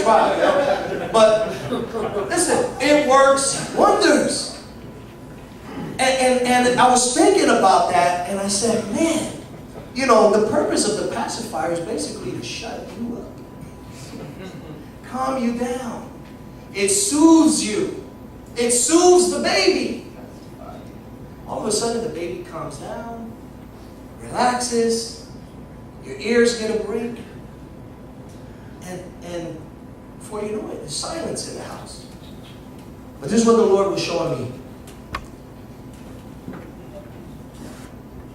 try, you know? But listen, it works wonders. And I was thinking about that, and I said, man, you know, the purpose of the pacifier is basically to shut you up. Calm you down. It soothes you. It soothes the baby. All of a sudden, the baby calms down, relaxes, your ears get a break, and before you know it, there's silence in the house. But this is what the Lord was showing me.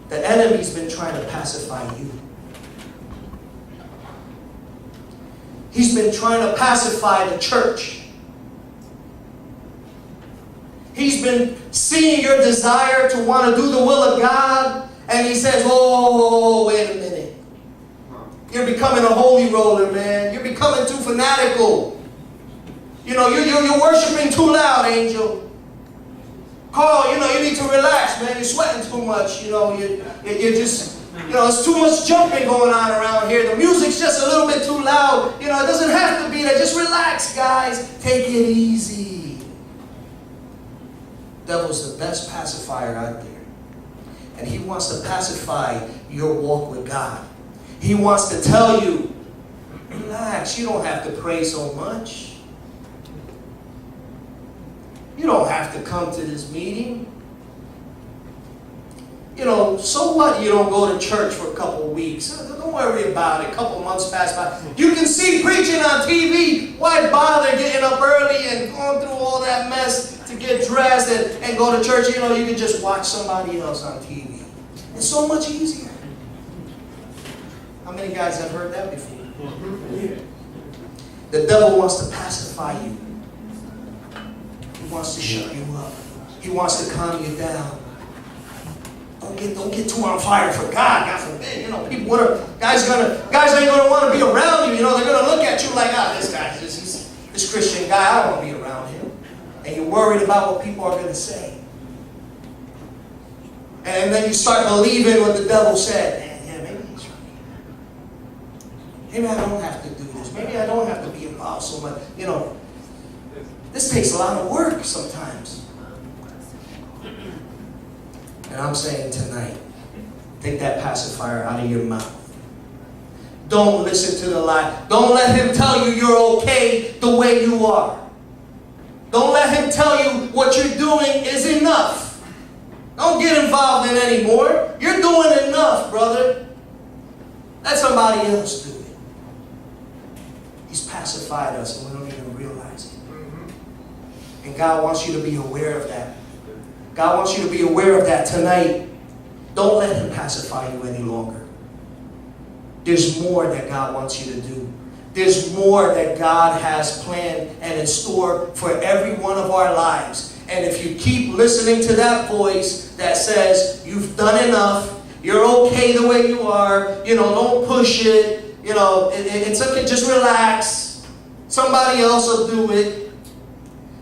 The enemy's been trying to pacify you. He's been trying to pacify the church. He's been seeing your desire to want to do the will of God, and he says, oh, wait a minute. You're becoming a holy roller, man. You're becoming too fanatical. You know, you're worshiping too loud, Angel. Carl, you know, you need to relax, man. You're sweating too much. You know, you're just, you know, there's too much jumping going on around here. The music's just a little bit too loud. You know, it doesn't have to be that. Just relax, guys. Take it easy. Devil's the best pacifier out there. And he wants to pacify your walk with God. He wants to tell you, relax, you don't have to pray so much. You don't have to come to this meeting. You know, so what you don't go to church for a couple of weeks? Don't worry about it. A couple of months pass by. You can see preaching on TV. Why bother getting up early and going through all that mess to get dressed and go to church? You know, you can just watch somebody else on TV. It's so much easier. How many guys have heard that before? The devil wants to pacify you. He wants to shut you up. He wants to calm you down. Don't get too on fire for God. God forbid. You know, guys ain't gonna want to be around you. You know, they're gonna look at you like, this Christian guy, I don't want to be around him. And you're worried about what people are gonna say. And then you start believing what the devil said. Man, maybe he's right. Maybe I don't have to do this. Maybe I don't have to be involved so much. You know, this takes a lot of work sometimes. And I'm saying tonight, take that pacifier out of your mouth. Don't listen to the lie. Don't let him tell you you're okay the way you are. Don't let him tell you what you're doing is enough. Don't get involved in any more. You're doing enough, brother. Let somebody else do it. He's pacified us and we don't even realize it. And God wants you to be aware of that. God wants you to be aware of that tonight. Don't let him pacify you any longer. There's more that God wants you to do. There's more that God has planned and in store for every one of our lives. And if you keep listening to that voice that says, you've done enough, you're okay the way you are, you know, don't push it, you know, it's okay, just relax, somebody else will do it,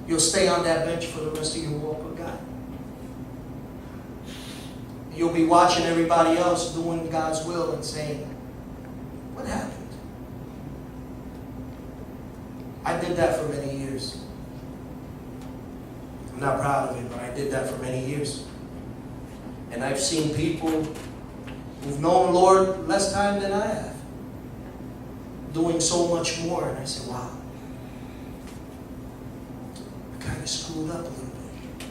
you'll stay on that bench for the rest of your walk with God. You'll be watching everybody else doing God's will and saying, what happened? I did that for many years. I'm not proud of it, but I did that for many years. And I've seen people who've known the Lord less time than I have, doing so much more. And I said, wow, I kind of screwed up a little bit.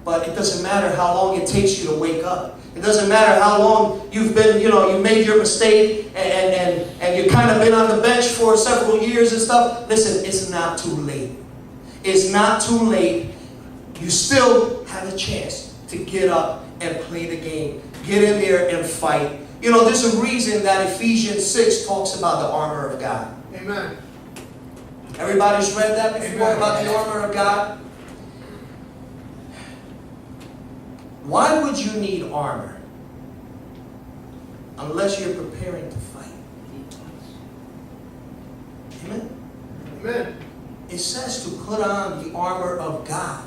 But it doesn't matter how long it takes you to wake up. It doesn't matter how long you've been, you know, you made your mistake and you've kind of been on the bench for several years and stuff. Listen, it's not too late. It's not too late. You still have a chance to get up and play the game. Get in there and fight. You know, there's a reason that Ephesians 6 talks about the armor of God. Amen. Everybody's read that before about the armor of God? Why would you need armor unless you're preparing to fight? Amen? Amen. It says to put on the armor of God.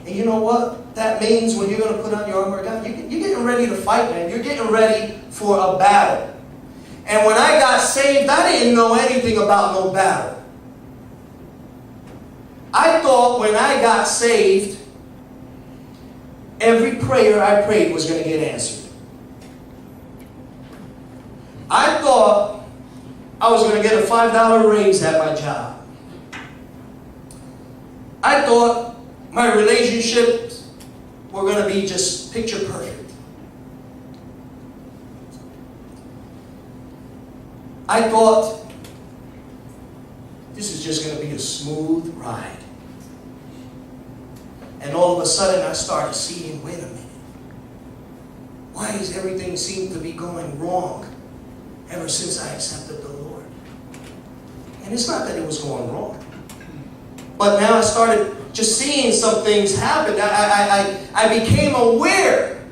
And you know what that means when you're going to put on your armor of God? You're getting ready to fight, man. You're getting ready for a battle. And when I got saved, I didn't know anything about no battle. I thought when I got saved, every prayer I prayed was going to get answered. I thought I was going to get a $5 raise at my job. I thought my relationships were going to be just picture perfect. I thought this is just going to be a smooth ride. And all of a sudden I started seeing, wait a minute. Why does everything seem to be going wrong ever since I accepted the Lord? And it's not that it was going wrong. But now I started just seeing some things happen. I became aware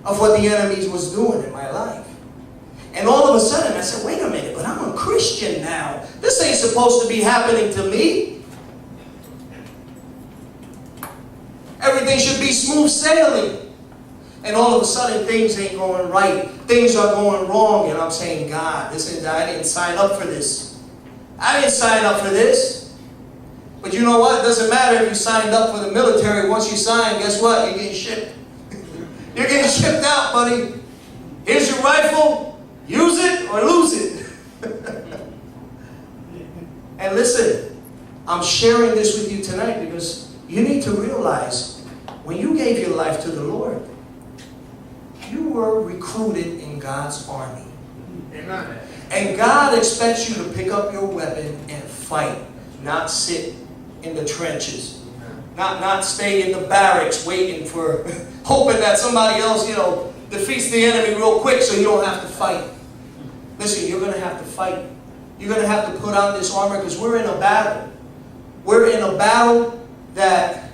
of what the enemy was doing in my life. And all of a sudden I said, wait a minute, but I'm a Christian now. This ain't supposed to be happening to me. Everything should be smooth sailing. And all of a sudden things ain't going right. Things are going wrong. And I'm saying, God, I didn't sign up for this. I didn't sign up for this. But you know what? It doesn't matter if you signed up for the military. Once you sign, guess what? You're getting shipped. You're getting shipped out, buddy. Here's your rifle. Use it or lose it. And listen, I'm sharing this with you tonight because you need to realize when you gave your life to the Lord, you were recruited in God's army. Amen. And God expects you to pick up your weapon and fight, not sit in the trenches, not stay in the barracks waiting for, hoping that somebody else, defeats the enemy real quick so you don't have to fight. Listen, you're going to have to fight. You're going to have to put on this armor because we're in a battle. We're in a battle that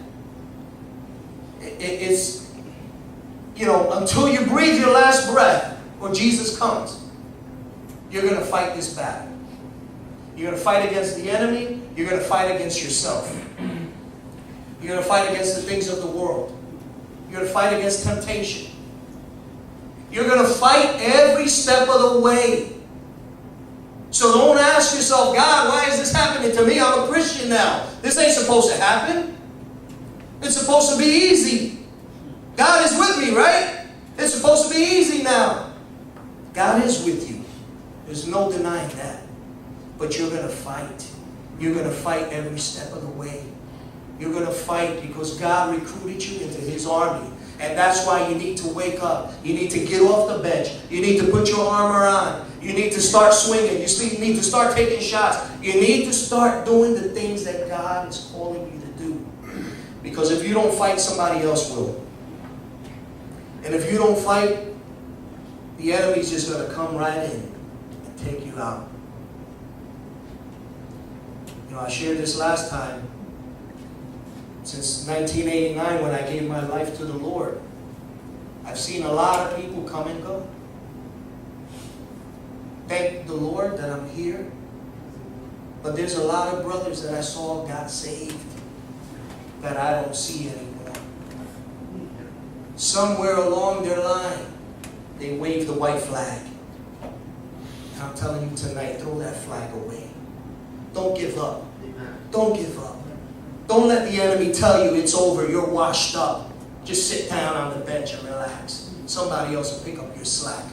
it's, until you breathe your last breath or Jesus comes, you're going to fight this battle. You're going to fight against the enemy. You're going to fight against yourself. You're going to fight against the things of the world. You're going to fight against temptation. You're going to fight every step of the way. So don't ask yourself, God, why is this happening to me? I'm a Christian now. This ain't supposed to happen. It's supposed to be easy. God is with me, right? It's supposed to be easy now. God is with you. There's no denying that. But you're going to fight. You're going to fight every step of the way. You're going to fight because God recruited you into His army. And that's why you need to wake up. You need to get off the bench. You need to put your armor on. You need to start swinging. You need to start taking shots. You need to start doing the things that God is calling you to do. Because if you don't fight, somebody else will. And if you don't fight, the enemy's just going to come right in and take you out. I shared this last time. Since 1989, when I gave my life to the Lord, I've seen a lot of people come and go. Thank the Lord that I'm here. But there's a lot of brothers that I saw got saved that I don't see anymore. Somewhere along their line, they waved the white flag. And I'm telling you tonight, throw that flag away. Don't give up. Don't give up. Don't let the enemy tell you it's over, you're washed up. Just sit down on the bench and relax. Somebody else will pick up your slack.